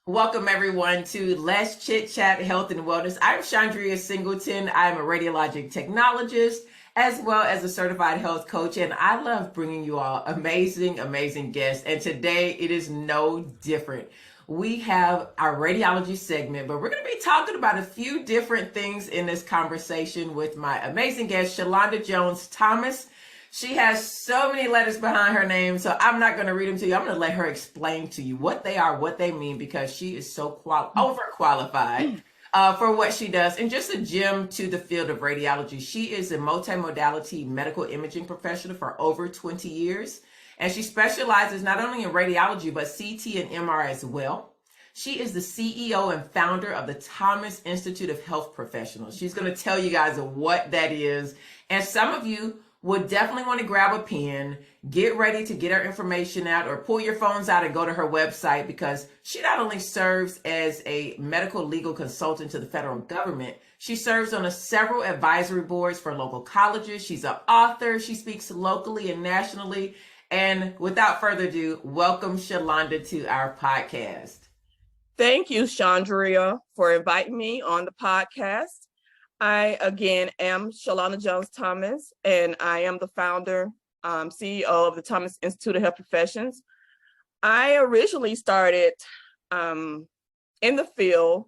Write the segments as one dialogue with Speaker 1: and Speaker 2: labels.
Speaker 1: Welcome everyone to Let's Chit Chat Health and Wellness. I'm Chandria Singleton. I'm a radiologic technologist as well as a certified health coach, and I love bringing you all amazing guests. And today it is no different. We have our radiology segment, but we're going to be talking about a few different things in this conversation with my amazing guest, Chalonda Jones-Thomas. She has so many letters behind her name, so I'm not going to read them to you. I'm going to let her explain to you what they are, what they mean, because she is so overqualified for what she does. And just a gem to the field of radiology. She is a multi-modality medical imaging professional for over 20 years, and she specializes not only in radiology, but CT and MRI as well. She is the CEO and founder of the Thomas Institute of Health Professionals. She's going to tell you guys what that is. And some of you would definitely want to grab a pen, get ready to get her information out, or pull your phones out and go to her website, because she not only serves as a medical legal consultant to the federal government, she serves on several advisory boards for local colleges. She's an author. She speaks locally and nationally. And without further ado, welcome Chalonda to our podcast.
Speaker 2: Thank you, Chandria, for inviting me on the podcast. I, again, am Chalonda Jones-Thomas, and I am the founder, CEO of the Thomas Institute of Health Professions. I originally started in the field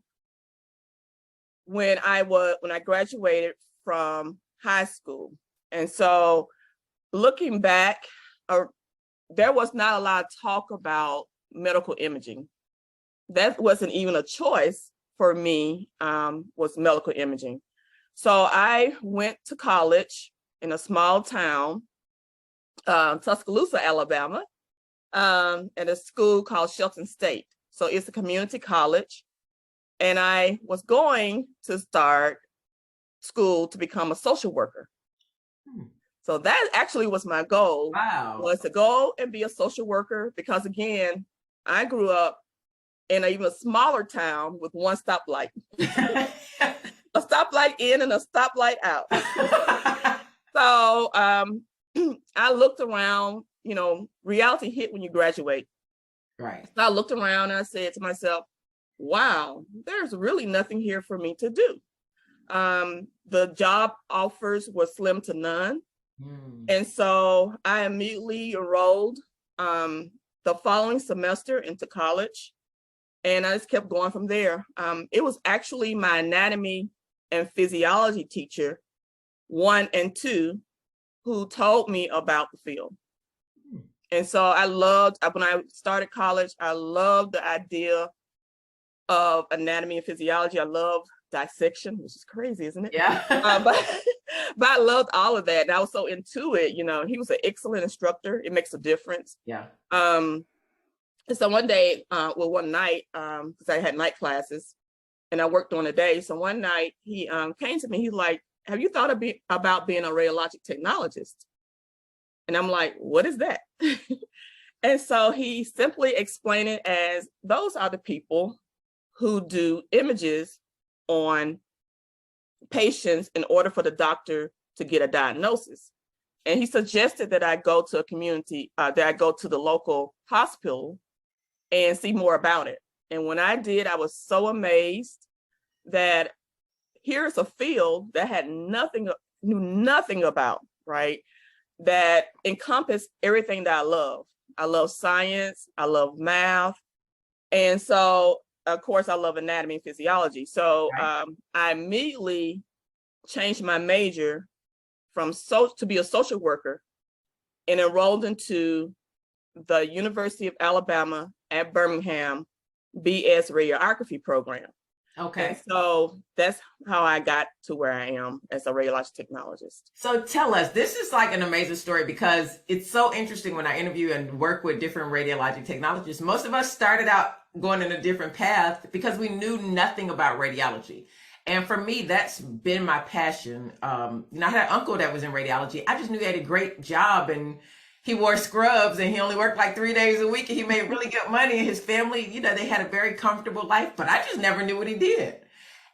Speaker 2: when I graduated from high school. And so looking back, there was not a lot of talk about medical imaging. That wasn't even a choice for me, was medical imaging. So I went to college in a small town, Tuscaloosa, Alabama, at a school called Shelton State. So it's a community college. And I was going to start school to become a social worker. So that actually was my goal.
Speaker 1: Wow.
Speaker 2: Was to go and be a social worker, because again, I grew up in an even smaller town with one stoplight. A stoplight in and a stoplight out. So I looked around, reality hit when you graduate.
Speaker 1: Right.
Speaker 2: So I looked around and I said to myself, wow, there's really nothing here for me to do. The job offers were slim to none. And so I immediately enrolled the following semester into college. And I just kept going from there. It was actually my anatomy and physiology teacher, 1 and 2, who told me about the field. And so when I started college, I loved the idea of anatomy and physiology. I loved dissection, which is crazy, isn't it?
Speaker 1: Yeah.
Speaker 2: But I loved all of that. And I was so into it. He was an excellent instructor. It makes a difference.
Speaker 1: Yeah.
Speaker 2: And so one night, because I had night classes and I worked on a day. So one night he came to me, he's like, have you thought about being a radiologic technologist? And I'm like, what is that? And so he simply explained it as, those are the people who do images on patients in order for the doctor to get a diagnosis. And he suggested that I go to the local hospital and see more about it. And when I did, I was so amazed that here's a field that knew nothing about, right? That encompassed everything that I love. I love science, I love math. And so, of course, I love anatomy and physiology. So I immediately changed my major to be a social worker and enrolled into the University of Alabama at Birmingham BS radiography program.
Speaker 1: Okay.
Speaker 2: And so that's how I got to where I am as a radiologic technologist.
Speaker 1: So tell us, this is like an amazing story, because it's so interesting when I interview and work with different radiologic technologists. Most of us started out going in a different path because we knew nothing about radiology. And for me, that's been my passion. I had an uncle that was in radiology. I just knew he had a great job, and he wore scrubs, and he only worked like 3 days a week, and he made really good money, and his family, they had a very comfortable life, but I just never knew what he did.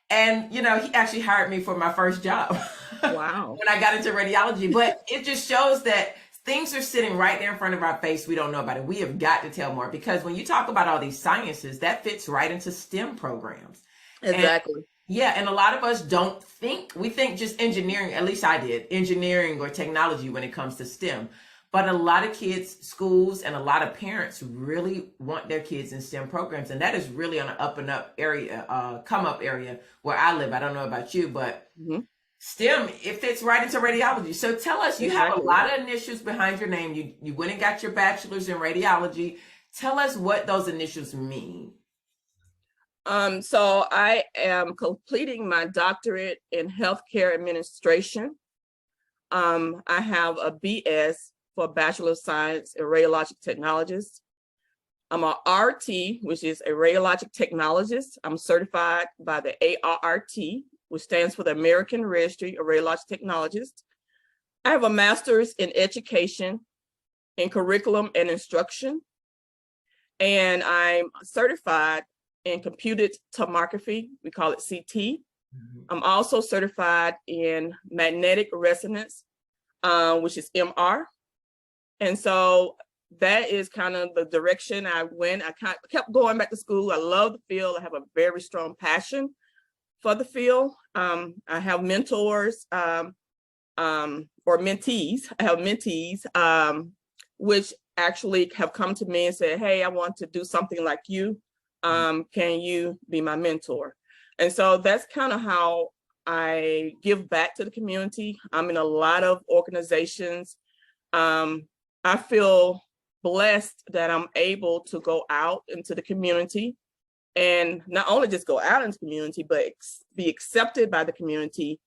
Speaker 1: And, he actually hired me for my first job.
Speaker 2: Wow.
Speaker 1: When I got into radiology. But it just shows that things are sitting right there in front of our face. We don't know about it. We have got to tell more, because when you talk about all these sciences, that fits right into STEM programs.
Speaker 2: Exactly.
Speaker 1: Yeah, and a lot of us don't think, we think just engineering, at least I did, engineering or technology when it comes to STEM. But a lot of kids, schools, and a lot of parents really want their kids in STEM programs. And that is really on an up and up area, come up area where I live. I don't know about you, but STEM, it fits right into radiology. So tell us, you have a lot of initials behind your name. You went and got your bachelor's in radiology. Tell us what those initials mean.
Speaker 2: So I am completing my doctorate in healthcare administration. I have a BS for Bachelor of Science in Radiologic Technologist. I'm a RT, which is a Radiologic Technologist. I'm certified by the ARRT, which stands for the American Registry of Radiologic Technologists. I have a master's in education in curriculum and instruction. And I'm certified in computed tomography, we call it CT. I'm also certified in magnetic resonance, which is MR. And so that is kind of the direction I went. I kept going back to school. I love the field. I have a very strong passion for the field. I have mentors or mentees. I have mentees, which actually have come to me and said, hey, I want to do something like you. Can you be my mentor? And so that's kind of how I give back to the community. I'm in a lot of organizations. I feel blessed that I'm able to go out into the community and not only just go out into the community, but be accepted by the community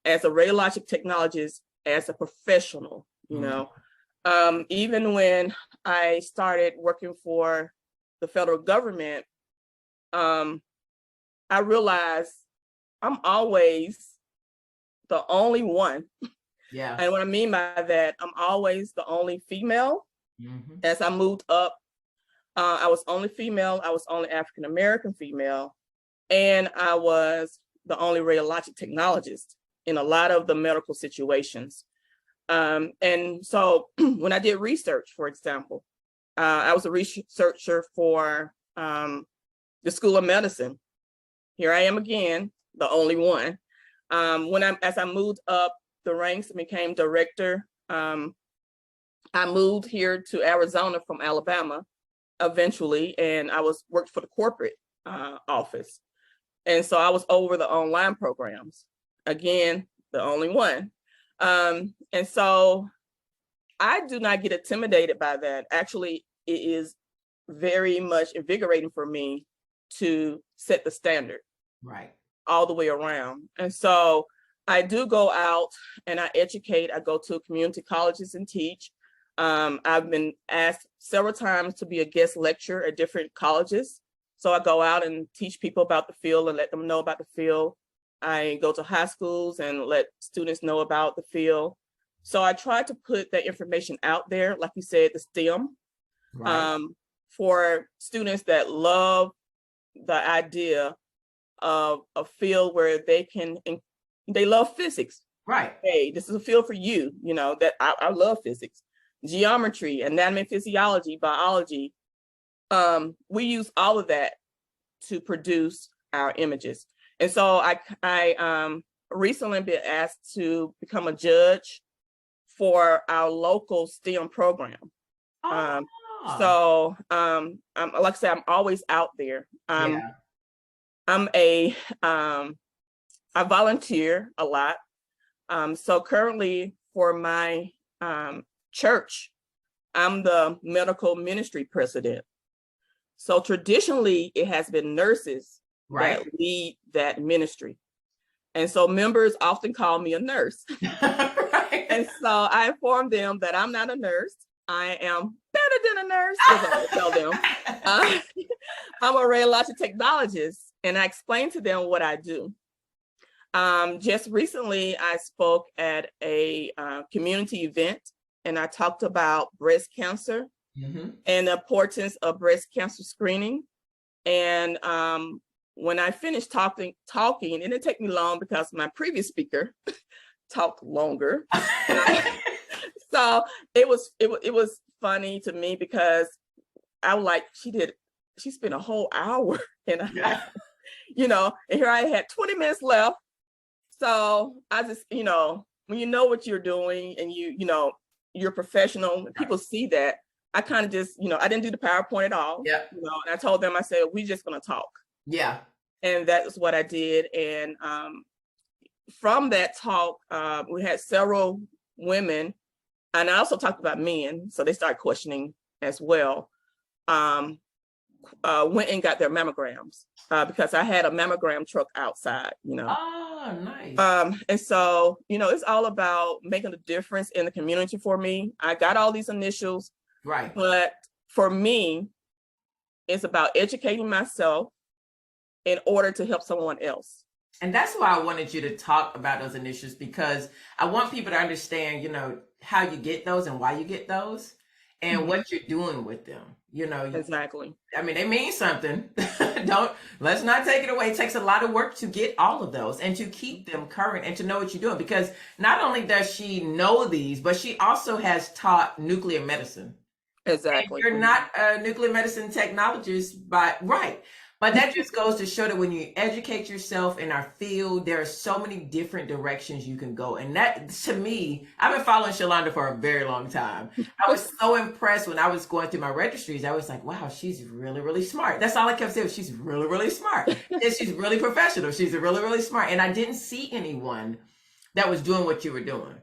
Speaker 2: as a radiologic technologist, as a professional, you know. Even when I started working for the federal government, I realized I'm always the only one.
Speaker 1: Yeah.
Speaker 2: And what I mean by that, I'm always the only female. As I moved up, I was only female. I was only African-American female. And I was the only radiologic technologist in a lot of the medical situations. And so when I did research, for example, I was a researcher for the School of Medicine. Here I am again, the only one. As I moved up the ranks and became director, I moved here to Arizona from Alabama eventually, and I worked for the corporate office. And so I was over the online programs. Again, the only one. And so I do not get intimidated by that. Actually, it is very much invigorating for me to set the standard all the way around. And so I do go out and I educate. I go to community colleges and teach. I've been asked several times to be a guest lecturer at different colleges. So I go out and teach people about the field and let them know about the field. I go to high schools and let students know about the field. So I try to put that information out there, like you said, the STEM, for students that love the idea of a field where they love physics. Hey, this is a field for you, you know, that I love physics, geometry, anatomy, physiology, biology. We use all of that to produce our images. And so I recently been asked to become a judge for our local STEM program. So like I said, I'm always out there. I volunteer a lot. So currently for my church, I'm the medical ministry president. So traditionally, it has been nurses that lead that ministry. And so members often call me a nurse. And so I inform them that I'm not a nurse. I am better than a nurse, as I tell them. I'm a radiologic technologist, and I explain to them what I do. Just recently, I spoke at a community event, and I talked about breast cancer and the importance of breast cancer screening. And when I finished talking, it didn't take me long because my previous speaker talked longer. So So it was funny to me because I was like, she spent a whole hour and a half, and here I had 20 minutes left. So I just, when you know what you're doing and you're professional and people see that, I kind of just, I didn't do the PowerPoint at all.
Speaker 1: Yeah.
Speaker 2: And I told them, I said, we just gonna talk.
Speaker 1: Yeah.
Speaker 2: And that's what I did. And from that talk, we had several women, and I also talked about men, so they started questioning as well. Went and got their mammograms because I had a mammogram truck outside,
Speaker 1: Oh, nice.
Speaker 2: And so, it's all about making a difference in the community for me. I got all these initials,
Speaker 1: Right.
Speaker 2: but for me, it's about educating myself in order to help someone else.
Speaker 1: And that's why I wanted you to talk about those initiatives, because I want people to understand, how you get those and why you get those and what you're doing with them.
Speaker 2: Exactly.
Speaker 1: I mean, they mean something. Let's not take it away. It takes a lot of work to get all of those and to keep them current and to know what you're doing, because not only does she know these, but she also has taught nuclear medicine.
Speaker 2: Exactly.
Speaker 1: And you're not a nuclear medicine technologist, but that just goes to show that when you educate yourself in our field, there are so many different directions you can go. And that, to me, I've been following Chalonda for a very long time. I was so impressed when I was going through my registries. I was like, wow, she's really, really smart. That's all I kept saying. She's really, really smart. And she's really professional. She's really, really smart. And I didn't see anyone that was doing what you were doing.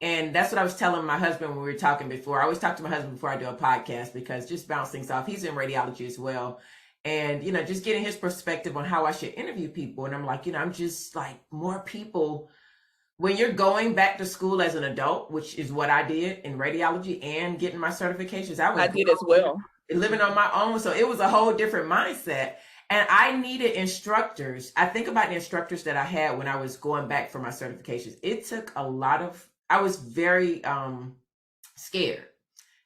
Speaker 1: And that's what I was telling my husband when we were talking before. I always talk to my husband before I do a podcast, because just bounce things off. He's in radiology as well. And, just getting his perspective on how I should interview people. And I'm like, I'm just like, more people, when you're going back to school as an adult, which is what I did in radiology and getting my certifications, I
Speaker 2: did as well.
Speaker 1: Living on my own. So it was a whole different mindset. And I needed instructors. I think about the instructors that I had when I was going back for my certifications. It took a lot of, I was very scared.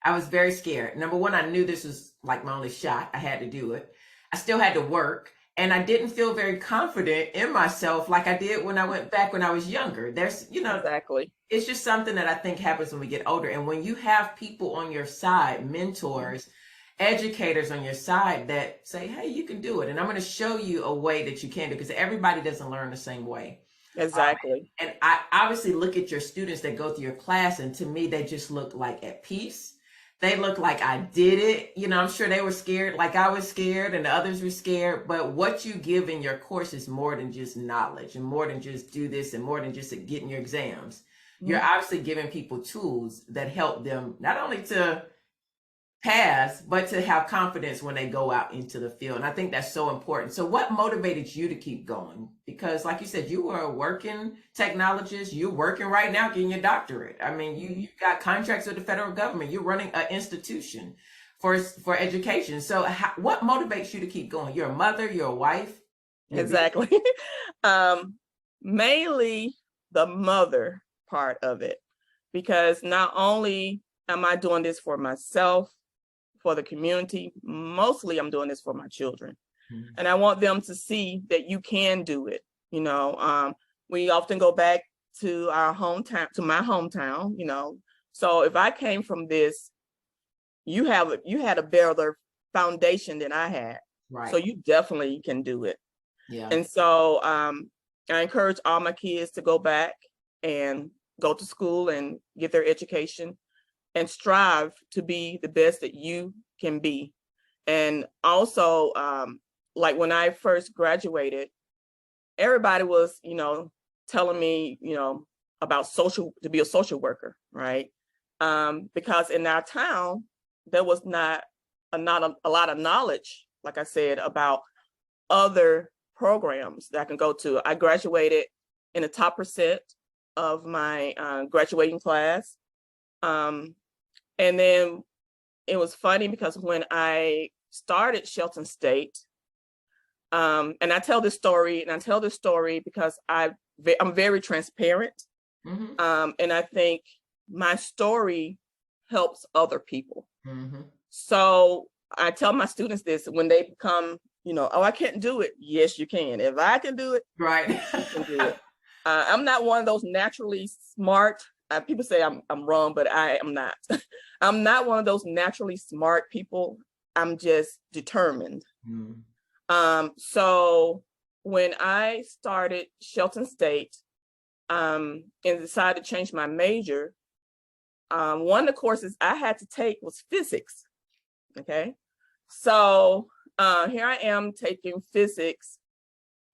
Speaker 1: I was very scared. Number one, I knew this was like my only shot. I had to do it. I still had to work, and I didn't feel very confident in myself like I did when I went back when I was younger. There's,
Speaker 2: exactly.
Speaker 1: It's just something that I think happens when we get older. And when you have people on your side, mentors, educators on your side that say, hey, you can do it. And I'm going to show you a way that you can do, because everybody doesn't learn the same way.
Speaker 2: Exactly.
Speaker 1: And I obviously look at your students that go through your class, and to me, they just look like at peace. They look like I did it. I'm sure they were scared like I was scared, and the others were scared. But what you give in your course is more than just knowledge, and more than just do this, and more than just getting your exams. You're obviously giving people tools that help them not only to pass, but to have confidence when they go out into the field. And I think that's so important. So what motivated you to keep going? Because like you said, you were a working technologist. You're working right now getting your doctorate. I mean, you got contracts with the federal government. You're running an institution for education. So what motivates you to keep going? You're a mother, you're a wife.
Speaker 2: Exactly. Mainly the mother part of it, because not only am I doing this for myself, for the community, mostly I'm doing this for my children. And I want them to see that you can do it. We often go back to our hometown, to my hometown, so if I came from this, you had a better foundation than I had.
Speaker 1: Right.
Speaker 2: So you definitely can do it.
Speaker 1: Yeah.
Speaker 2: And so I encourage all my kids to go back and go to school and get their education and strive to be the best that you can be. And also, like when I first graduated, everybody was, telling me, about to be a social worker, right? Because in our town, there was not a lot of knowledge, like I said, about other programs that I can go to. I graduated in the top % of my graduating class. And then it was funny because when I started Shelton State, and I tell this story because I'm very transparent. And I think my story helps other people. So I tell my students this when they come, oh, I can't do it. Yes, you can. If I can do it,
Speaker 1: right,
Speaker 2: you can do it. I'm not one of those naturally smart people say I'm wrong, but I am not. I'm not one of those naturally smart people. I'm just determined. So when I started Shelton State and decided to change my major, one of the courses I had to take was physics. Okay, so here I am taking physics,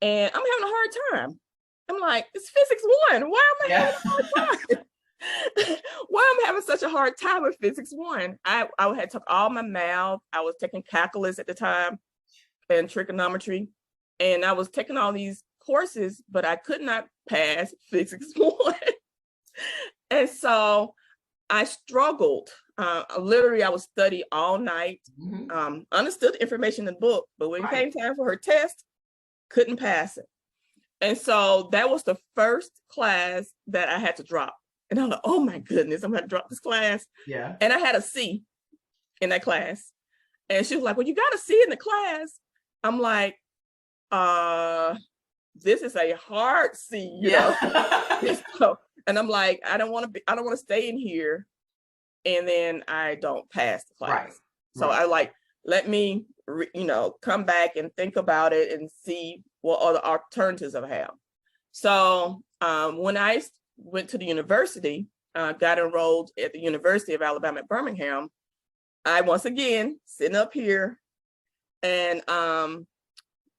Speaker 2: and I'm having a hard time. I'm like, it's physics 1. Why am I having a hard time? Why am I having such a hard time with physics 1? I had took all my math. I was taking calculus at the time and trigonometry, and I was taking all these courses, but I could not pass physics 1. And so I struggled. Literally, I would study all night, understood the information in the book, but when it came time for her test, couldn't pass it. And so that was the first class that I had to drop. And I'm like, oh my goodness, I'm going to drop this class.
Speaker 1: Yeah.
Speaker 2: And I had a C in that class. And she was like, well, you got a C in the class. I'm like, this is a hard C, you know? So, and I'm like, I don't want to stay in here. And then I don't pass the class. So I like, let me, come back and think about it and see what other alternatives I have. So when I went to the university, got enrolled at the University of Alabama at Birmingham, I once again sitting up here, and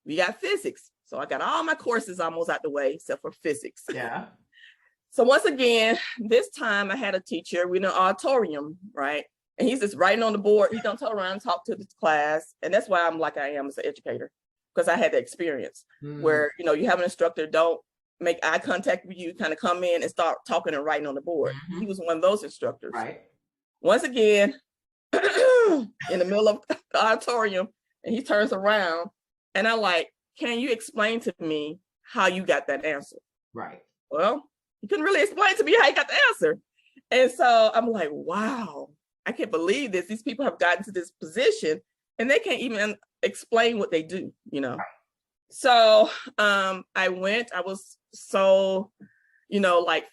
Speaker 2: we got physics. So I got all my courses almost out the way except for physics.
Speaker 1: Yeah.
Speaker 2: So once again, this time I had a teacher, we in an auditorium, right? And he's just writing on the board. He don't turn around and talk to the class. And that's why I'm like I am as an educator, because I had the experience where, you have an instructor, don't make eye contact with you, kind of come in and start talking and writing on the board. He was one of those instructors. Right. Once again, in the middle of the auditorium, and he turns around and I'm like, can you explain to me how you got that answer? Right. Well, he couldn't really explain to me how he got the answer. And so I'm like, wow, I can't believe this. These people have gotten to this position and they can't even explain what they do, So I was so,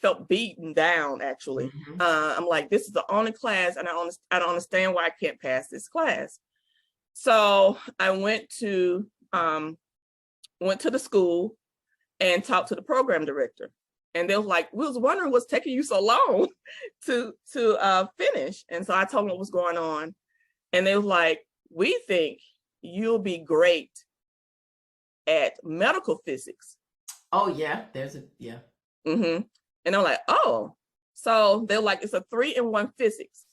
Speaker 2: felt beaten down, actually. I'm like, this is the only class, and I don't understand why I can't pass this class. So I went to the school and talked to the program director. And they was like, we was wondering what's taking you so long to finish. And so I told them what was going on. And they was like, we think you'll be great at medical physics. Oh, yeah, And I'm like, oh, so they're like, it's a 3-in-1 physics.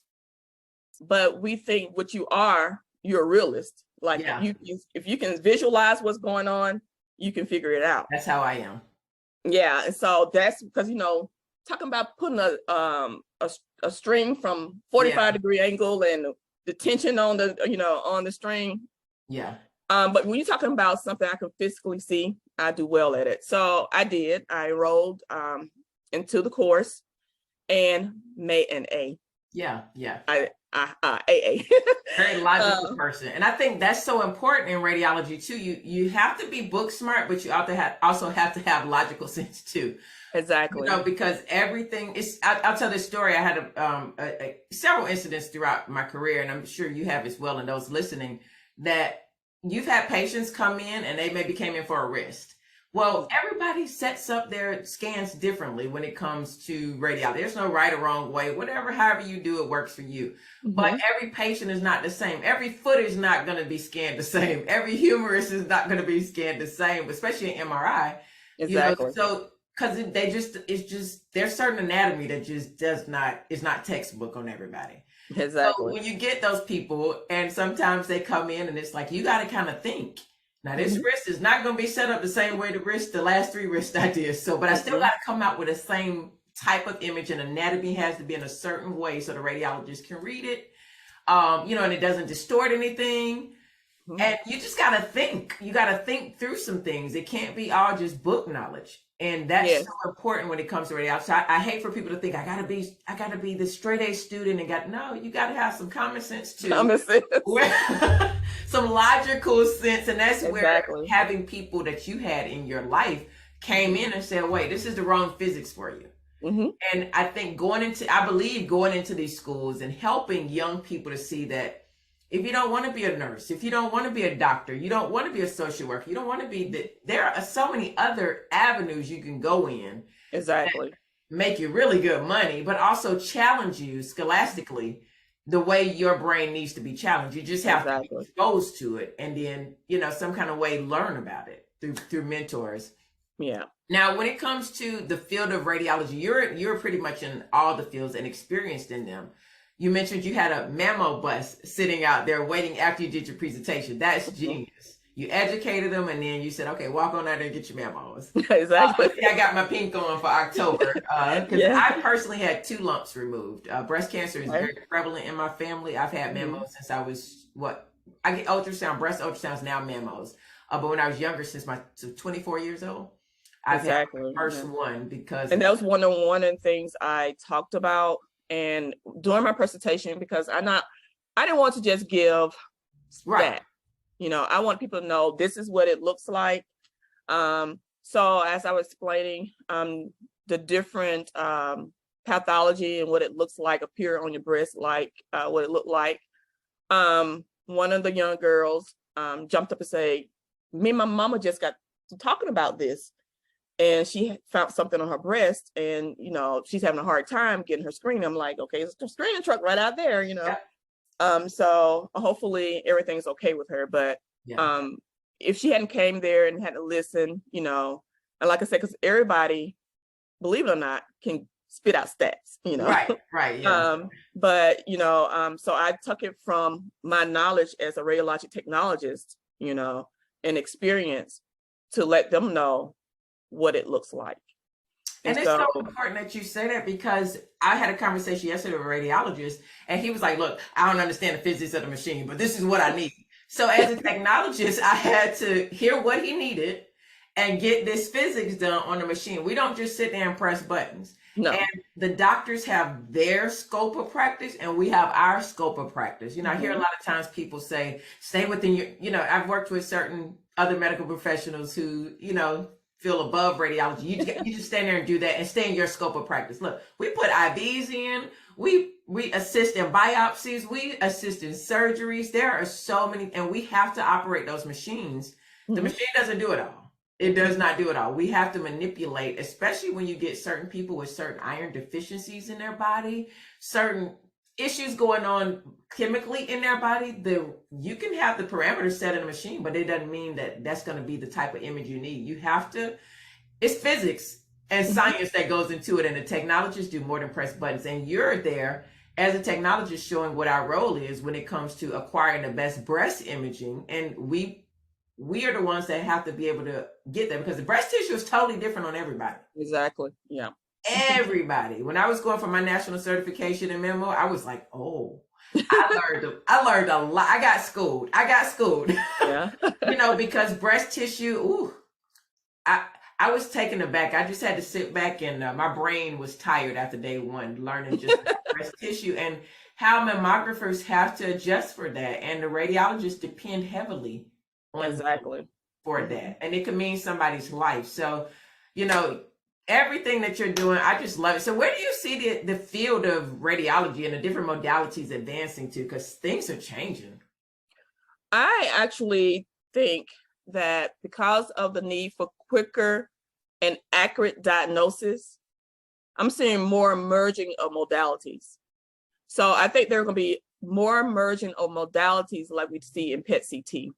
Speaker 2: But we think what you are, you're a realist. Like if you can visualize what's going on, you can figure it out. That's how I am. Yeah. And so that's because, talking about putting a string from 45-degree angle and the tension on the string. Yeah. But when you're talking about something I can physically see, I do well at it. So I did. I enrolled into the course and made an A. Yeah. AA. Very logical person. And I think that's so important in radiology too. You have to be book smart, but you also have to have logical sense too. Exactly. Because everything is, I'll tell this story. I had several incidents throughout my career, and I'm sure you have as well, and those listening, that you've had patients come in and they maybe came in for a wrist. Well, everybody sets up their scans differently when it comes to radiology. There's no right or wrong way. However you do it works for you. But every patient is not the same. Every foot is not going to be scanned the same. Every humerus is not going to be scanned the same, especially in MRI. Exactly. So because there's certain anatomy that just is not textbook on everybody. Exactly. So when you get those people, and sometimes they come in and it's like, you got to kind of think. Now, this wrist is not going to be set up the same way the last 3 wrists I did. So, but I still got to come out with the same type of image, and anatomy has to be in a certain way so the radiologist can read it, and it doesn't distort anything. And you just got to think. You got to think through some things. It can't be all just book knowledge. And that's so important when it comes to radiology. So I hate for people to think I gotta be the straight A student and you gotta have some common sense too. Common sense. Some logical sense. And that's where having people that you had in your life came in and said, wait, this is the wrong physics for you. Mhm.
Speaker 1: And I think I believe going into these schools and helping young people to see that if you don't want to be a nurse, if you don't want to be a doctor, you don't want to be a social worker, you don't want to be there are so many other avenues you can go in that
Speaker 2: Exactly.
Speaker 1: make you really good money, but also challenge you scholastically the way your brain needs to be challenged. You just have to be
Speaker 2: Exactly.
Speaker 1: exposed to it and then, some kind of way learn about it through mentors.
Speaker 2: Yeah.
Speaker 1: Now, when it comes to the field of radiology, you're pretty much in all the fields and experienced in them. You mentioned you had a mammo bus sitting out there waiting after you did your presentation. That's genius. You educated them, and then you said, "Okay, walk on out there and get your mammos."
Speaker 2: Exactly.
Speaker 1: I got my pink on for October because
Speaker 2: Yeah.
Speaker 1: I personally had 2 lumps removed. Breast cancer is
Speaker 2: Right.
Speaker 1: very prevalent in my family. I've had
Speaker 2: Mhm.
Speaker 1: mammos since I was I get ultrasound, breast ultrasounds now mammos. But when I was younger, since my 24 years old. I've had
Speaker 2: Exactly.
Speaker 1: my first
Speaker 2: Yeah.
Speaker 1: one because
Speaker 2: And that was one of the things I talked about and during my presentation, because I didn't want to just give
Speaker 1: right,
Speaker 2: that. I want people to know this is what it looks like. So as I was explaining the different pathology and what it looks like appear on your breast, like what it looked like, one of the young girls jumped up and said, "Me and my mama just got to talking about this, and she found something on her breast, and she's having a hard time getting her screen." I'm like, "Okay, it's the screening truck right out there,
Speaker 1: yeah,
Speaker 2: So hopefully everything's okay with her. But
Speaker 1: yeah,
Speaker 2: if she hadn't came there and had to listen, and like I said, because everybody, believe it or not, can spit out stats,
Speaker 1: right, yeah.
Speaker 2: But so I took it from my knowledge as a radiologic technologist, and experience to let them know what it looks like.
Speaker 1: And
Speaker 2: And
Speaker 1: it's
Speaker 2: so,
Speaker 1: so important that you say that because I had a conversation yesterday with a radiologist, and he was like, "Look, I don't understand the physics of the machine, but this is what I need." So as a technologist, I had to hear what he needed and get this physics done on the machine. We don't just sit there and press buttons.
Speaker 2: no.
Speaker 1: And the doctors have their scope of practice and we have our scope of practice. I hear a
Speaker 2: Mhm.
Speaker 1: lot of times people say, stay within I've worked with certain other medical professionals who, feel above radiology. You just stand there and do that and stay in your scope of practice. Look, we put IVs in, we assist in biopsies, we assist in surgeries. There are so many, and we have to operate those machines. The
Speaker 2: Mhm.
Speaker 1: machine doesn't do it all. It does not do it all. We have to manipulate, especially when you get certain people with certain iron deficiencies in their body, certain issues going on chemically in their body. You can have the parameters set in a machine, but it doesn't mean that that's going to be the type of image you need. You have to, it's physics and
Speaker 2: Mhm.
Speaker 1: science that goes into it, and the technologists do more than press buttons. And you're there as a technologist showing what our role is when it comes to acquiring the best breast imaging. And we are the ones that have to be able to get there because the breast tissue is totally different on everybody.
Speaker 2: Exactly. Yeah.
Speaker 1: Everybody. When I was going for my national certification in memo, I was like, oh, I learned a lot. I got schooled.
Speaker 2: Yeah.
Speaker 1: Because breast tissue, ooh, I was taken aback. I just had to sit back and my brain was tired after day one, learning just about breast tissue and how mammographers have to adjust for that. And the radiologists depend heavily on
Speaker 2: Exactly.
Speaker 1: for that. And it could mean somebody's life. So, everything that you're doing, I just love it. So where do you see the field of radiology and the different modalities advancing to? Because things are changing.
Speaker 2: I actually think that because of the need for quicker and accurate diagnosis, I'm seeing more merging of modalities. So I think there are going to be more merging of modalities like we see in PET CT.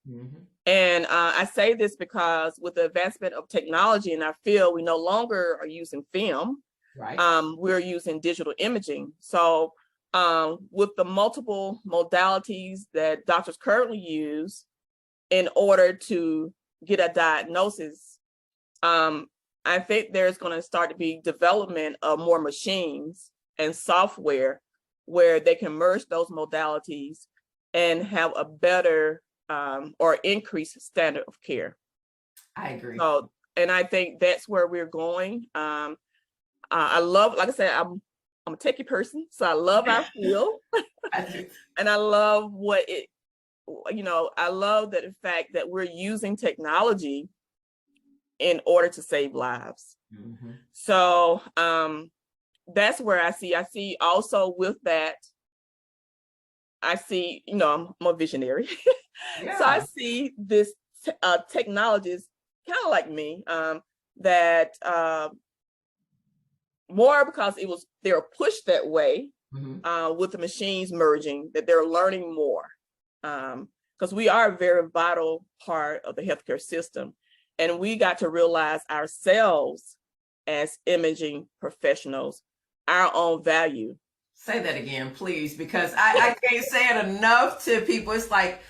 Speaker 1: Mm-hmm.
Speaker 2: And I say this because with the advancement of technology in our field, we no longer are using film.
Speaker 1: Right.
Speaker 2: We're using digital imaging. So with the multiple modalities that doctors currently use in order to get a diagnosis, I think there's going to start to be development of more machines and software where they can merge those modalities and have a better or increased standard of care.
Speaker 1: I agree.
Speaker 2: So, and I think that's where we're going. I love, like I said, I'm a techie person, so I love our field, and I love I love that the fact that we're using technology in order to save lives.
Speaker 1: Mm-hmm.
Speaker 2: So that's where I see also with that, I see, you know, I'm a visionary.
Speaker 1: Yeah.
Speaker 2: So I see this technologist kind of like me, that more because they were pushed that way, with the machines merging, that they're learning more, because we are a very vital part of the healthcare system, and we got to realize ourselves as imaging professionals, our own value.
Speaker 1: Say that again, please, because I can't say it enough to people. It's like,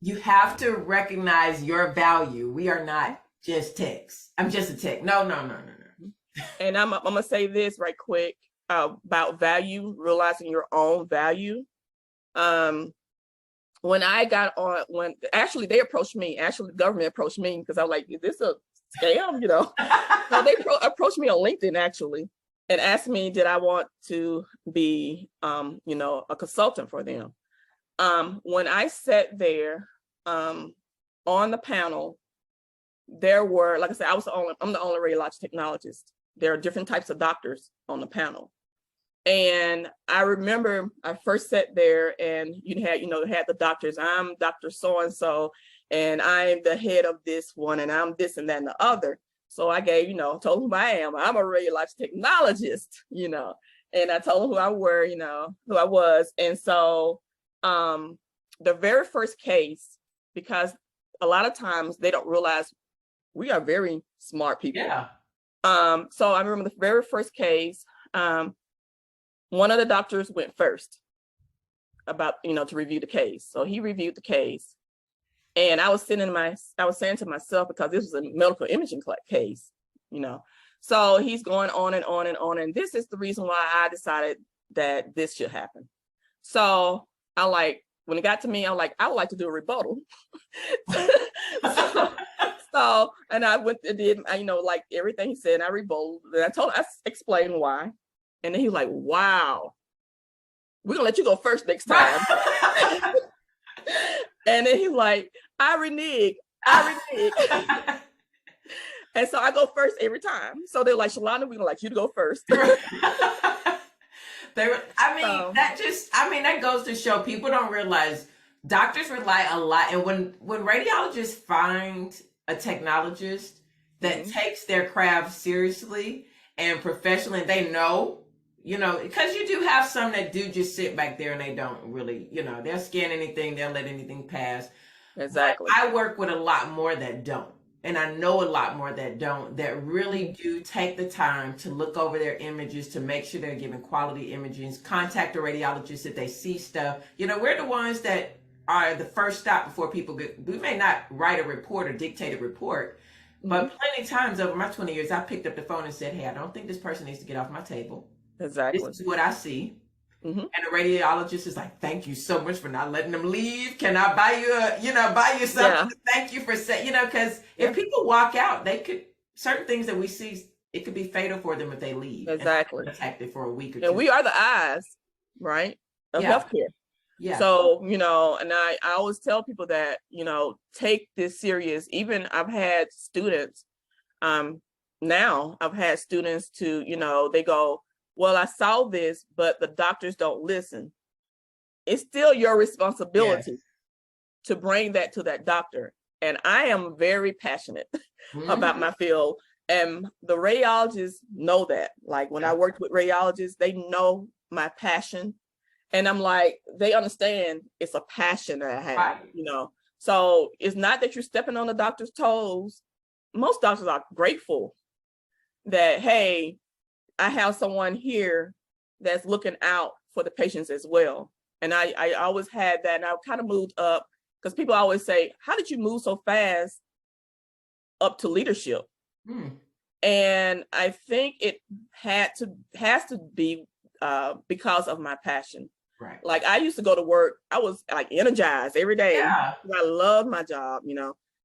Speaker 1: you have to recognize your value. We are not just techs. I'm just a tech. No.
Speaker 2: And I'm gonna say this right quick, about value, realizing your own value. When I got on, when actually they approached me, actually the government approached me, because I was like, is this a scam, you know? So they approached me on LinkedIn actually, and asked me, did I want to be, you know, a consultant for them. When I sat there, on the panel, there were, like I said, I'm the only radiologic technologist. There are different types of doctors on the panel. And I remember I first sat there, and you had the doctors. I'm Dr. So-and-so, and I'm the head of this one, and I'm this and that and the other. So I gave, told who I am. I'm a radiologic technologist, and I told them who I were, who I was. And so the very first case, because a lot of times they don't realize we are very smart people.
Speaker 1: Yeah.
Speaker 2: So I remember the very first case, one of the doctors went first about, to review the case. So he reviewed the case, and I was saying to myself, because this was a medical imaging case, so he's going on and on and on. And this is the reason why I decided that this should happen. So when it got to me, I would like to do a rebuttal. And I went and did, everything he said, and I rebutted, and I explained why. And then he was like, wow, we're gonna let you go first next time. And then he's like, I renege. And so I go first every time. So they're like, Chalonda, we're gonna like you to go first.
Speaker 1: That goes to show people don't realize doctors rely a lot. And when radiologists find a technologist that takes their craft seriously and professionally, and they know, because you do have some that do just sit back there and they don't really, they'll scan anything, they'll let anything pass.
Speaker 2: Exactly.
Speaker 1: But I work with a lot more that don't. And I know a lot more that don't, that really do take the time to look over their images, to make sure they're giving quality images, contact a radiologist if they see stuff. We're the ones that are the first stop before people we may not write a report or dictate a report, but plenty of times over my 20 years, I picked up the phone and said, hey, I don't think this person needs to get off my table.
Speaker 2: Exactly.
Speaker 1: This is what I see. And the radiologist is like, thank you so much for not letting them leave. Can I buy you something? Yeah. Thank you for saying, because if people walk out, certain things that we see, it could be fatal for them if they leave.
Speaker 2: Exactly.
Speaker 1: Protected for a week or two.
Speaker 2: And we are the eyes, right, of healthcare.
Speaker 1: Yeah.
Speaker 2: So, and I always tell people that, take this serious. Even I've had students, now I've had students to, they go, well, I saw this, but the doctors don't listen. It's still your responsibility to bring that to that doctor. And I am very passionate about my field. And the radiologists know that. Like when I worked with radiologists, they know my passion. And I'm like, they understand it's a passion that I have,
Speaker 1: right.
Speaker 2: So it's not that you're stepping on the doctor's toes. Most doctors are grateful that, hey, I have someone here that's looking out for the patients as well. And I always had that, and I kind of moved up, because people always say, how did you move so fast up to leadership? And I think it has to be because of my passion.
Speaker 1: Right.
Speaker 2: Like I used to go to work, I was like energized every day.
Speaker 1: Yeah.
Speaker 2: I loved my job,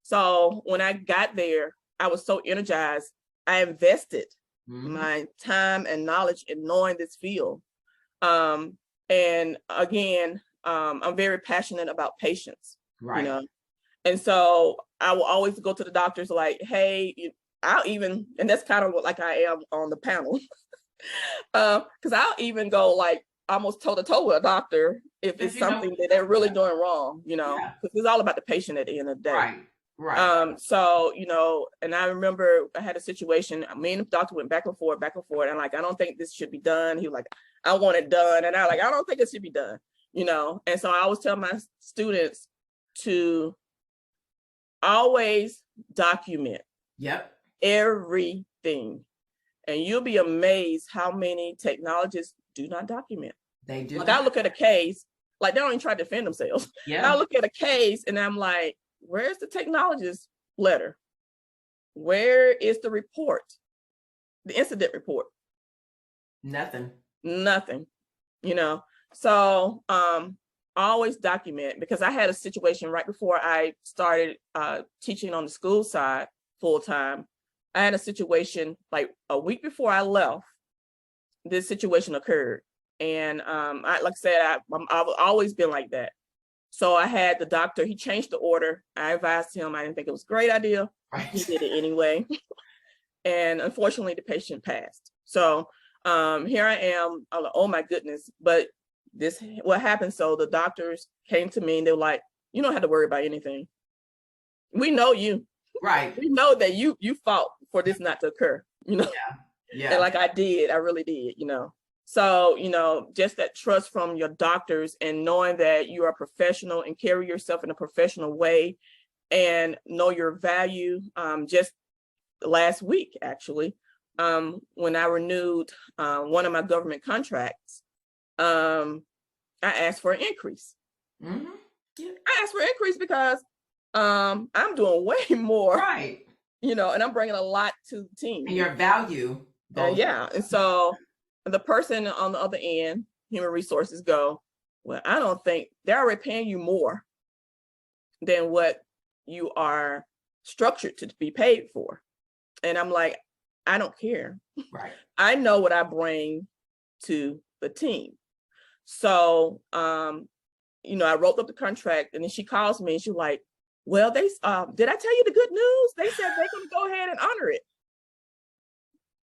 Speaker 2: So when I got there, I was so energized. I invested my time and knowledge in knowing this field. And again, I'm very passionate about patients,
Speaker 1: right.
Speaker 2: And so I will always go to the doctors like, hey, and that's kind of what like I am on the panel. Because I'll even go like almost toe to toe with a doctor if it's something that they're really doing wrong, because it's all about the patient at the end of the day.
Speaker 1: Right. Right.
Speaker 2: So, and I remember I had a situation, me and the doctor went back and forth, and like, I don't think this should be done. He was like, I want it done. And I don't think it should be done, And so I always tell my students to always document everything. And you'll be amazed how many technologists do not document.
Speaker 1: They do.
Speaker 2: Like I look at a case, like they don't even try to defend themselves.
Speaker 1: Yeah.
Speaker 2: I look at a case and I'm like, where's the technologist letter? Where is the report? The incident report?
Speaker 1: Nothing.
Speaker 2: So always document, because I had a situation right before I started teaching on the school side full time. I had a situation like a week before I left, this situation occurred. And like I said, I've always been like that. So I had the doctor, he changed the order. I advised him, I didn't think it was a great idea.
Speaker 1: Right.
Speaker 2: He did it anyway. And unfortunately, the patient passed. So here I am, I'm like, oh my goodness. But what happened, so the doctors came to me and they were like, you don't have to worry about anything. We know you.
Speaker 1: Right.
Speaker 2: We know that you fought for this not to occur,
Speaker 1: Yeah.
Speaker 2: And like I really did, So, just that trust from your doctors and knowing that you are professional and carry yourself in a professional way and know your value. Just last week, actually, when I renewed one of my government contracts, I asked for an increase.
Speaker 1: Mm-hmm. Yeah.
Speaker 2: I asked for an increase because I'm doing way more.
Speaker 1: Right.
Speaker 2: And I'm bringing a lot to the team.
Speaker 1: And your value.
Speaker 2: And so the person on the other end, human resources, go, well, I don't think they're already paying you more than what you are structured to be paid for. And I'm like, I don't care.
Speaker 1: Right.
Speaker 2: I know what I bring to the team. So, I wrote up the contract, and then she calls me and she's like, well, did I tell you the good news? They said they're going to go ahead and honor it.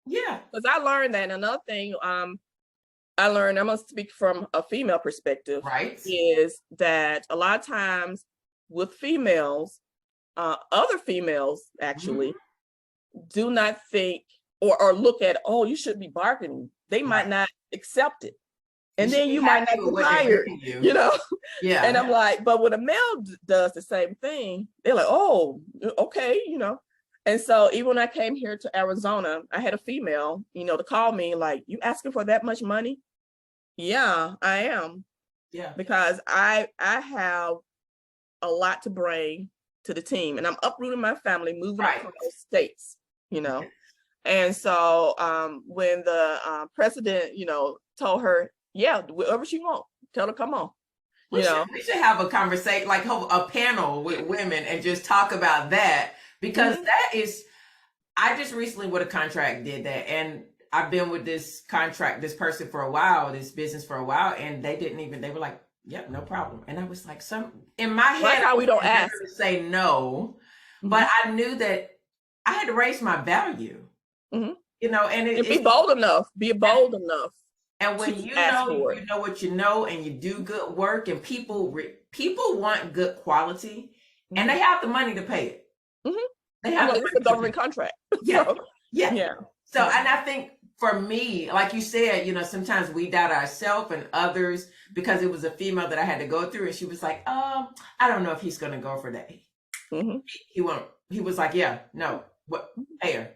Speaker 1: Yeah.
Speaker 2: Because I learned that. And another thing I'm going to speak from a female perspective,
Speaker 1: right,
Speaker 2: is that a lot of times with females, other females actually do not think or look at, oh, you should be bargaining. They might not accept it. And then you might not get hired, Yeah. And I'm like, but when a male does the same thing, they're like, oh, okay, And so even when I came here to Arizona, I had a female, to call me like, you asking for that much money? Yeah, I am.
Speaker 1: Yeah.
Speaker 2: Because I have a lot to bring to the team, and I'm uprooting my family, moving across states, And so when the president, told her, yeah, whatever she wants, tell her, come on.
Speaker 1: We should have a conversation, like a panel with women, and just talk about that, because that is, I just recently with a contract did that, and I've been with this person for a while, this business for a while, and they were like, yep, no problem. And I was like, in my head,
Speaker 2: that's how we don't ask
Speaker 1: to say no, but I knew that I had to raise my value, and
Speaker 2: be bold enough,
Speaker 1: And when you know what you know, and you do good work, and people want good quality, and they have the money to pay it. They have
Speaker 2: it's a government contract.
Speaker 1: Yeah.
Speaker 2: Yeah.
Speaker 1: So, and I think for me, like you said, sometimes we doubt ourselves and others, because it was a female that I had to go through, and she was like, I don't know if he's going to go for that. He won't. He was like, yeah, no, what, pay her.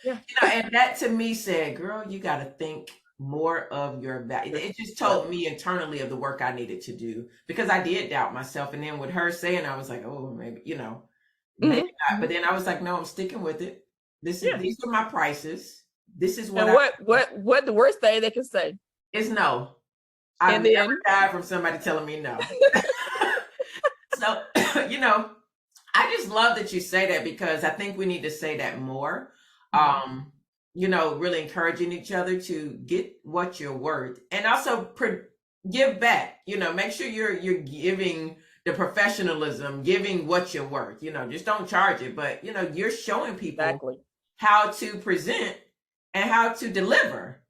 Speaker 2: Yeah.
Speaker 1: And that to me said, girl, you got to think more of your value. It just told me internally of the work I needed to do, because I did doubt myself. And then with her saying, I was like, oh, maybe, maybe not. But then I was like, no, I'm sticking with it. These are my prices. This is what.
Speaker 2: And what the worst thing they can say
Speaker 1: is no. I've never died from somebody telling me no. So, I just love that you say that, because I think we need to say that more. Really encouraging each other to get what you're worth, and also give back. Make sure you're giving the professionalism, giving what you're worth. Just don't charge it, but you're showing people
Speaker 2: Exactly.
Speaker 1: how to present and how to deliver.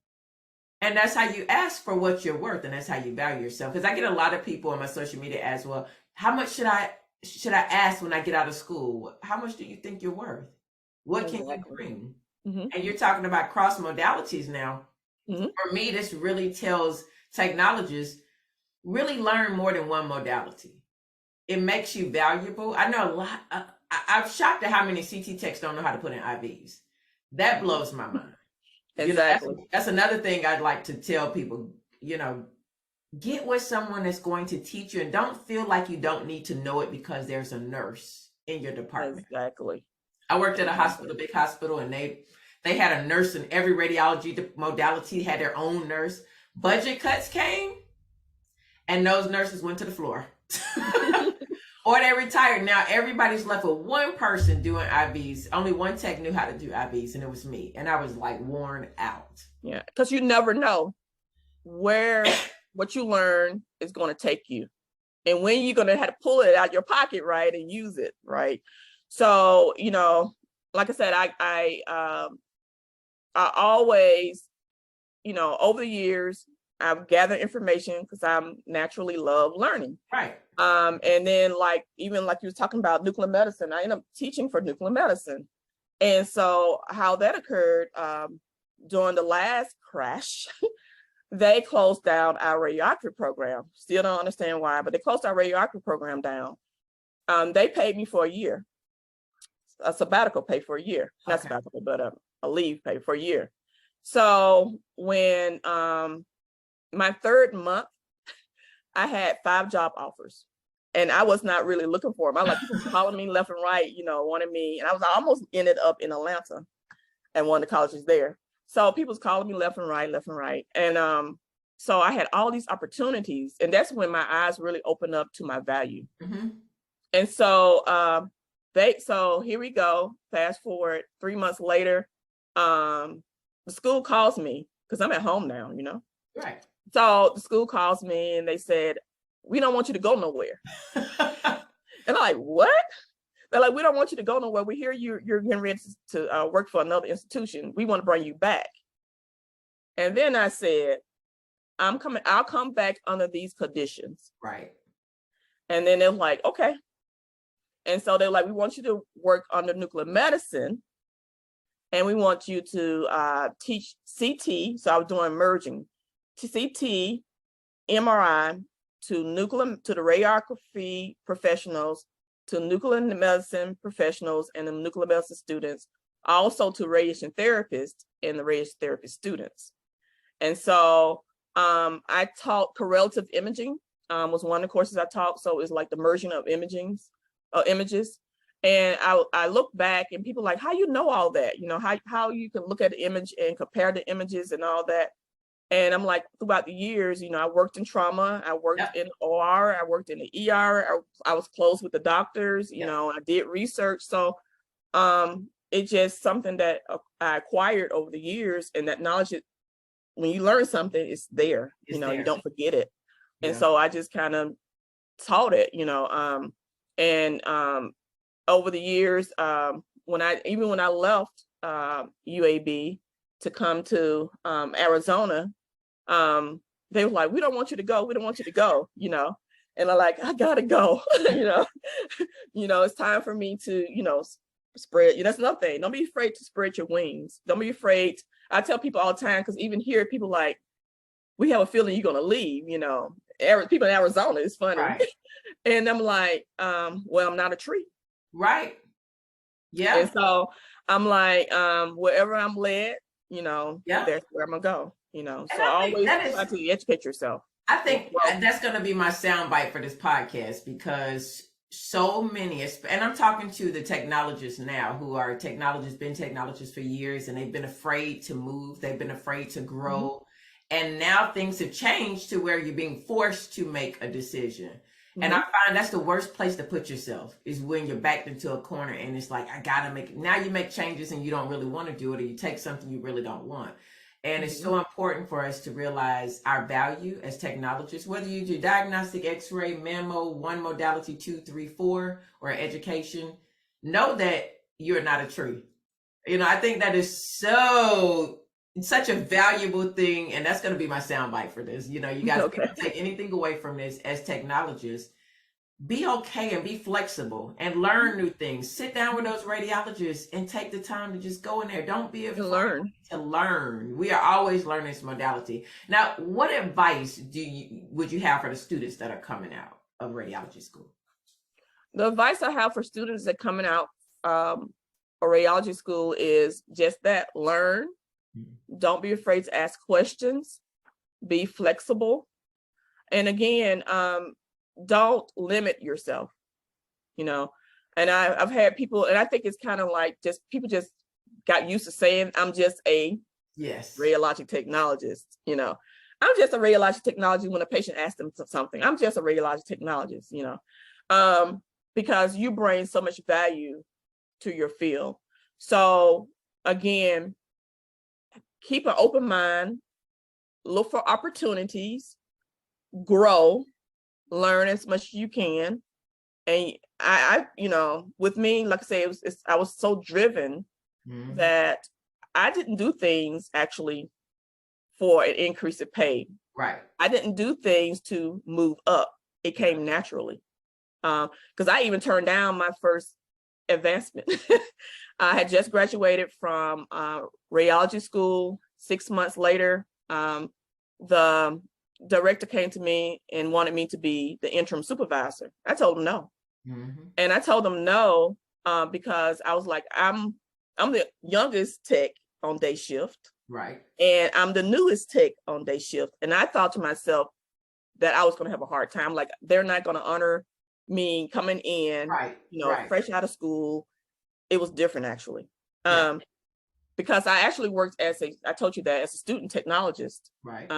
Speaker 1: And that's how you ask for what you're worth, and that's how you value yourself. Because I get a lot of people on my social media as well. How much should I ask when I get out of school? How much do you think you're worth? What can you bring? And you're talking about cross modalities now. For me, this really tells technologists really learn more than one modality. It makes you valuable. I know a lot. I'm shocked at how many CT techs don't know how to put in IVs. That blows my mind.
Speaker 2: Exactly.
Speaker 1: That's another thing I'd like to tell people. Get with someone that's going to teach you, and don't feel like you don't need to know it because there's a nurse in your department.
Speaker 2: Exactly.
Speaker 1: I worked at a hospital, big hospital, and they had a nurse in every radiology modality, had their own nurse. Budget cuts came, and those nurses went to the floor. Or they retired. Now everybody's left with one person doing IVs. Only one tech knew how to do IVs, and it was me. And I was like worn out.
Speaker 2: Yeah, because you never know where what you learn is going to take you, and when you're going to have to pull it out your pocket, right, and use it, right. So like I said, I always, over the years, I've gathered information because I'm naturally love learning.
Speaker 1: Right.
Speaker 2: And then even like you was talking about nuclear medicine, I ended up teaching for nuclear medicine. And so how that occurred, during the last crash, they closed down our radiography program. Still don't understand why, but they closed our radiography program down. They paid me for a year, a sabbatical pay for a year, not sabbatical, but a leave pay for a year. So when my third month, I had 5 job offers, and I was not really looking for them. I people calling me left and right, wanting me, and I almost ended up in Atlanta at one of the colleges there. So people's calling me left and right. And so I had all these opportunities, and that's when my eyes really opened up to my value. And so so here we go, fast forward 3 months later, the school calls me because I'm at home now,
Speaker 1: Right.
Speaker 2: So the school calls me and they said, we don't want you to go nowhere. And I'm like, what? They're like, we don't want you to go nowhere. We hear you're getting ready to work for another institution. We want to bring you back. And then I said, I'll come back under these conditions.
Speaker 1: Right.
Speaker 2: And then they're like, okay. And so they're like, we want you to work under nuclear medicine, and we want you to teach CT. So I was doing merging to CT, MRI, to the radiography professionals, to nuclear medicine professionals and the nuclear medicine students, also to radiation therapists and the radiation therapy students. And so I taught correlative imaging, was one of the courses I taught. So it's like the merging of images. And I look back and people like, how you know all that? How you can look at the image and compare the images and all that. And I'm like, throughout the years, I worked in trauma, I worked in OR, I worked in the ER, I was close with the doctors, I did research. So it's just something that I acquired over the years, and that knowledge, when you learn something, it's there, you don't forget it. And so I just kind of taught it, and over the years, when I left UAB to come to Arizona, they were like, we don't want you to go. We don't want you to go, and I'm like, I gotta go, it's time for me to, spread, that's another thing. Don't be afraid to spread your wings. Don't be afraid. I tell people all the time, because even here, people like, we have a feeling you're going to leave, people in Arizona, it's funny. Right. And I'm like, well, I'm not a tree. Right. Yeah. And so I'm like, wherever I'm led, that's where I'm gonna go, so always try to educate yourself. I think that's going to be my soundbite for this podcast, because so many, and I'm talking to the technologists now who are been technologists for years, and they've been afraid to move. They've been afraid to grow. And now things have changed to where you're being forced to make a decision. And I find that's the worst place to put yourself, is when you're backed into a corner and it's like, I gotta make it. Now you make changes and you don't really want to do it, or you take something you really don't want.
Speaker 1: And it's so important for us to realize our value as technologists, whether you do diagnostic, x-ray, mammo, one modality, 2, 3, 4, or education, know that you're not a tree. I think that is such a valuable thing. And that's going to be my soundbite for this. You guys can't take anything away from this as technologists. Be okay and be flexible and learn new things. Sit down with those radiologists and take the time to just go in there. Don't be afraid to learn. We are always learning this modality. Now, what advice would you have for the students that are coming out of radiology school?
Speaker 2: The advice I have for students that coming out of radiology school is just that: learn. Don't be afraid to ask questions. Be flexible. And again, don't limit yourself, and I've had people, and I think it's kind of like people just got used to saying, I'm just a radiologic technologist. I'm just a radiologic technologist when a patient asks them something. I'm just a radiologic technologist, because you bring so much value to your field. So again, keep an open mind, look for opportunities, grow, learn as much as you can. And I with me, like I say, I was so driven that I didn't do things actually for an increase of pay.
Speaker 1: Right.
Speaker 2: I didn't do things to move up. It came naturally. Because I even turned down my first advancement. I had just graduated from radiology school. 6 months later, the director came to me and wanted me to be the interim supervisor. I told him no. And I told him no because I was like, I'm the youngest tech on day shift.
Speaker 1: Right.
Speaker 2: And I'm the newest tech on day shift. And I thought to myself that I was going to have a hard time. Like, they're not going to honor me coming in, fresh out of school. It was different, actually. Because I actually worked I told you that, as a student technologist.
Speaker 1: Right.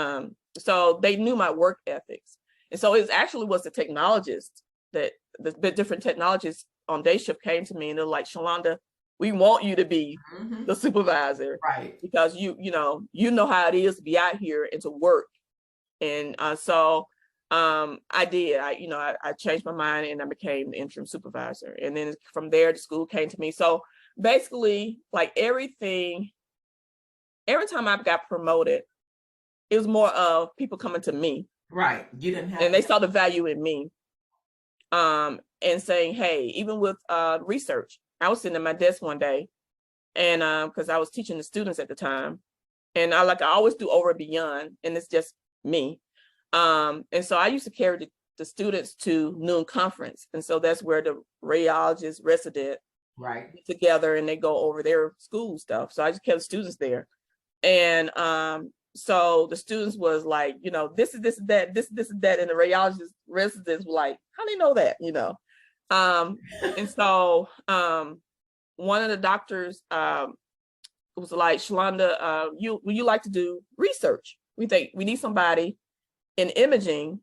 Speaker 2: So they knew my work ethics. And so it actually was the technologist that the different technologists on day shift came to me, and they're like, Chalonda, we want you to be the supervisor.
Speaker 1: Right.
Speaker 2: Because you know how it is to be out here and to work. And so I did. I changed my mind and I became the interim supervisor. And then from there, the school came to me. So basically, like every time I got promoted, it was more of people coming to me.
Speaker 1: Right. You didn't have,
Speaker 2: and they saw the value in me. And saying, hey, even with research, I was sitting at my desk one day, and because I was teaching the students at the time, and I always do over and beyond, and it's just me. And so I used to carry the students to noon conference, and so that's where the radiologist resident get together and they go over their school stuff. So I just kept students there, and so the students was like, this is this, that, this and that, and the radiologist residents were like, how do you know that, and so one of the doctors was like, Chalonda, would you like to do research? We think we need somebody in imaging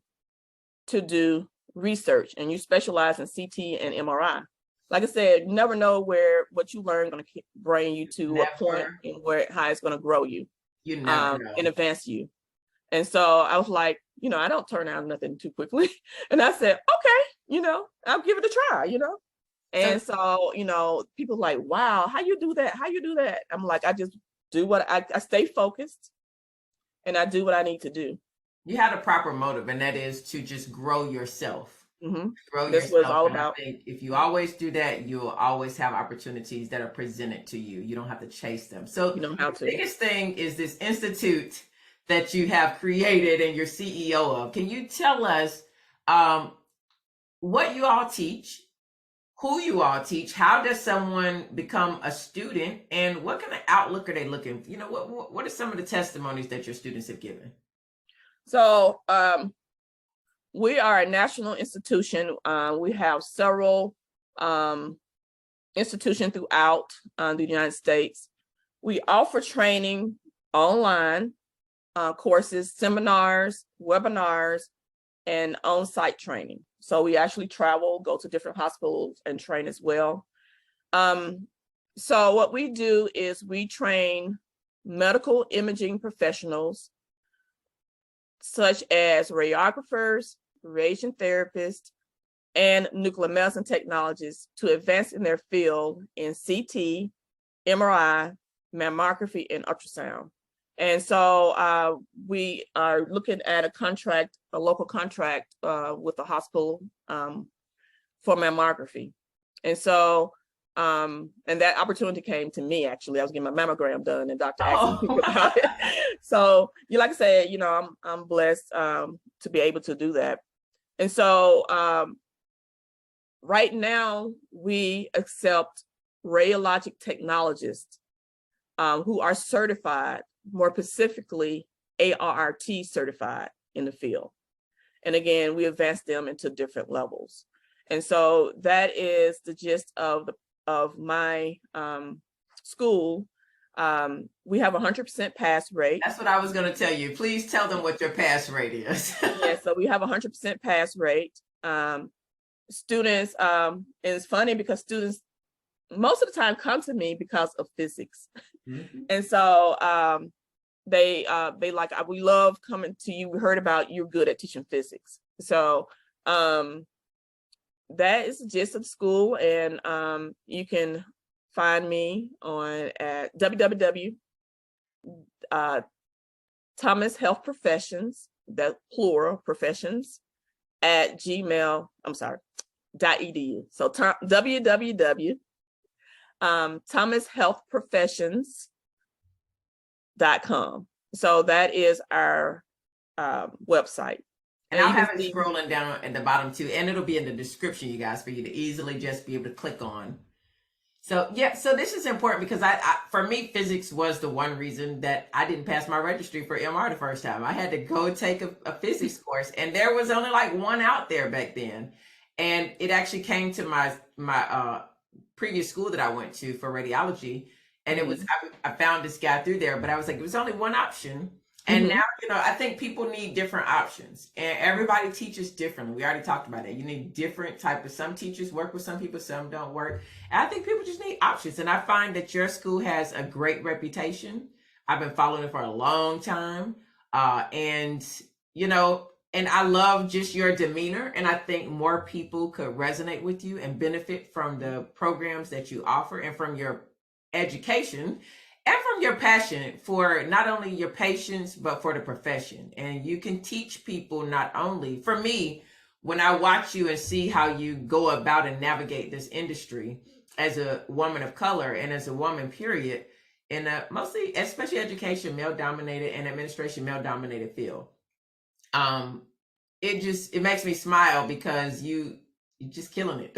Speaker 2: to do research, and you specialize in CT and MRI. Like I said, you never know what you learn going to bring you to a point and how it's going to grow you.
Speaker 1: You never know.
Speaker 2: And advance you. And so I was like, I don't turn out nothing too quickly. And I said, okay, I'll give it a try, And so, people like, wow, how you do that? How you do that? I'm like, I just do what I stay focused, and I do what I need to do.
Speaker 1: You had a proper motive, and that is to just grow yourself. Grow
Speaker 2: This
Speaker 1: yourself.
Speaker 2: was all
Speaker 1: and
Speaker 2: about.
Speaker 1: I think if you always do that, you'll always have opportunities that are presented to you. You don't have to chase them. So the biggest thing is this institute that you have created and you're CEO of. Can you tell us what you all teach, who you all teach, how does someone become a student, and what kind of outlook are they looking for? What are some of the testimonies that your students have given?
Speaker 2: So we are a national institution. We have several institutions throughout the United States. We offer training online, courses, seminars, webinars, and on-site training. So we actually travel, go to different hospitals and train as well. So what we do is we train medical imaging professionals, such as radiographers, radiation therapists, and nuclear medicine technologists to advance in their field in CT, MRI, mammography, and ultrasound. And so we are looking at a local contract with the hospital for mammography. And so, and that opportunity came to me, actually. I was getting my mammogram done and Dr. asked me about it. So, like I said, I'm blessed to be able to do that. And so right now we accept radiologic technologists who are certified, more specifically ARRT certified in the field. And again, we advance them into different levels. And so that is the gist of my school. We have 100% pass rate.
Speaker 1: That's what I was going to tell you. Please tell them what your pass rate is.
Speaker 2: Yeah, so we have 100% pass rate. Students, and it's funny because students most of the time come to me because of physics. Mm-hmm. And so they like, we love coming to you. We heard about you're good at teaching physics. So that is the gist of the school. And you can find me at www.Thomas Health Professions, that plural professions, at .edu. So www.thomashealthprofessions.com. So that is our website.
Speaker 1: And I'll have it scrolling down at the bottom too, and it'll be in the description, you guys, for you to easily just be able to click on. So yeah, so this is important because I for me, physics was the one reason that I didn't pass my registry for MR the first time. I had to go take a physics course, and there was only like one out there back then. And it actually came to my previous school that I went to for radiology, and it was I found this guy through there, but I was like, it was only one option. And now, I think people need different options, and everybody teaches differently. We already talked about that. You need different type of, some teachers work with some people, some don't work. And I think people just need options. And I find that your school has a great reputation. I've been following it for a long time. And I love just your demeanor. And I think more people could resonate with you and benefit from the programs that you offer and from your education. And from your passion for not only your patients, but for the profession. And you can teach people not only, for me, when I watch you and see how you go about and navigate this industry as a woman of color and as a woman, period, in a mostly, especially education, male-dominated, and administration, male-dominated field. It makes me smile because you're just killing it.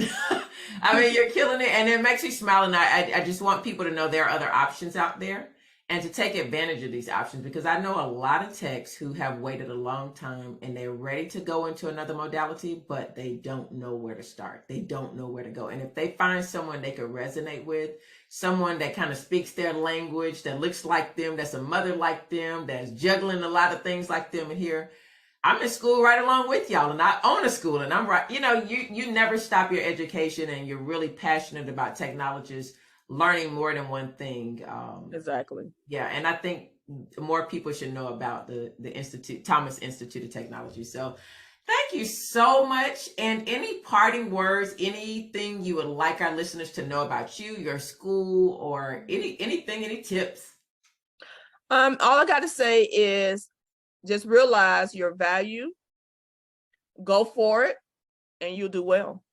Speaker 1: I mean, you're killing it, and it makes me smile. And I just want people to know there are other options out there and to take advantage of these options, because I know a lot of techs who have waited a long time and they're ready to go into another modality, but they don't know where to start. They don't know where to go. And if they find someone they could resonate with, someone that kind of speaks their language, that looks like them, that's a mother like them, that's juggling a lot of things like them, and here, I'm in school right along with y'all, and I own a school, and I'm right. You never stop your education, and you're really passionate about technologists learning more than one thing.
Speaker 2: Exactly.
Speaker 1: Yeah, and I think more people should know about the Institute, Thomas Institute of Technology. So thank you so much. And any parting words, anything you would like our listeners to know about you, your school, or anything, any tips?
Speaker 2: All I got to say is, just realize your value, go for it, and you'll do well.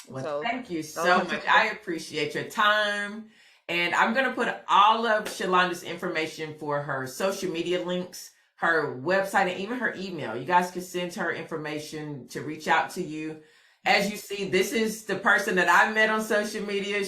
Speaker 1: Well, thank you so much. I appreciate your time. And I'm going to put all of Chalonda's information for her social media links, her website, and even her email. You guys can send her information to reach out to you. As you see, this is the person that I met on social media.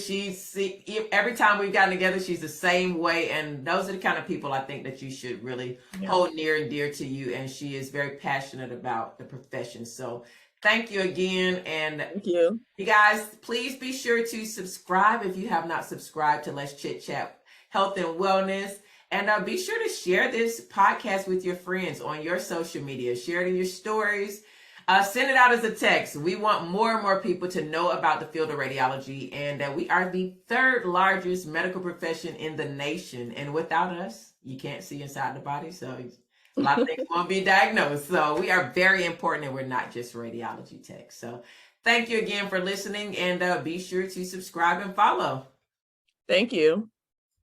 Speaker 1: Every time we've gotten together, she's the same way. And those are the kind of people I think that you should really hold near and dear to you. And she is very passionate about the profession. So thank you again. And
Speaker 2: thank you.
Speaker 1: You guys, please be sure to subscribe if you have not subscribed to Let's Chit Chat Health and Wellness. And be sure to share this podcast with your friends on your social media. Share it in your stories. Send it out as a text. We want more and more people to know about the field of radiology, and we are the third largest medical profession in the nation. And without us, you can't see inside the body, so a lot of things won't be diagnosed. So we are very important, and we're not just radiology tech. So thank you again for listening, and be sure to subscribe and follow.
Speaker 2: Thank you.